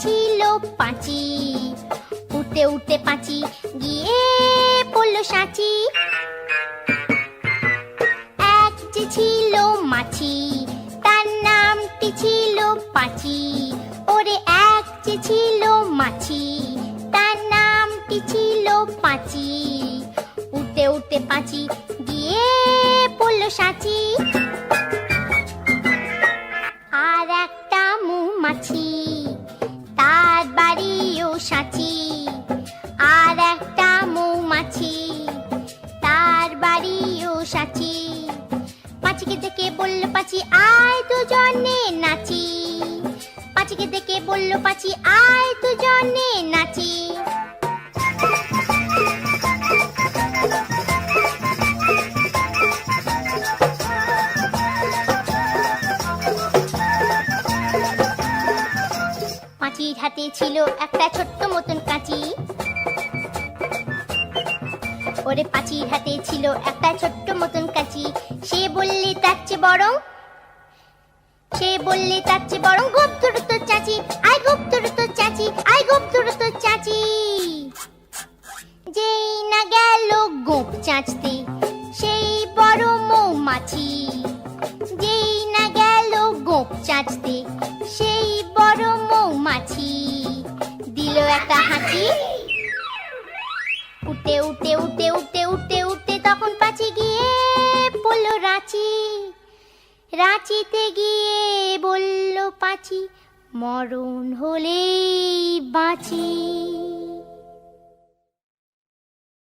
ছিল পাঁচি, উঠতে উঠতে পাঁচি গিয়ে পড়ল সাঁচি। এক যে ছিল মাছি, তার নামটি ছিল পাঁচি। ওরে এক যে ছিল মাছি, তার নামটি ছিল পাঁচি। উঠতে উঠতে পাঁচি গিয়ে পড়ল সাঁচি। আর একটা মৌমাছি, তার বাড়িও সাঁচি। আর একটা মৌমাছি, তার বাড়িও সাঁচি। পাঁচিকে দেখে বলল পাঁচি, আয় দুজনে নাচি। পাঁচিকে দেখে বলল পাঁচি, আয় দুজনে নাচি। পাঁচির হাতে ছিল একটা ছোট্ট মতন কাঁচি। ওরে পাঁচির হাতে ছিল একটা ছোট্ট মতন কাঁচি। সে বললে তার চেয়ে বরং, সে বললে তার চেয়ে বরং গোপ ধরো তোর চাচি, আয় গোপ ধরো তোর চাচি, আয় গোপ ধরো তোর চাচি। যেই না গেল গোপ চাঁচতে সেই বড় মৌমাছি। যেই না গেল গোপ চাঁচতে সেই বড় মৌমাছি। দিল একটা হাঁচি, উঠতে উঠতে উঠতে উঠতে উঠতে উঠতে তখন পাঁচি গিয়ে বলল রাঁচি। রাঁচিতে গিয়ে বলল পাঁচি, মরণ হলেই বাঁচি।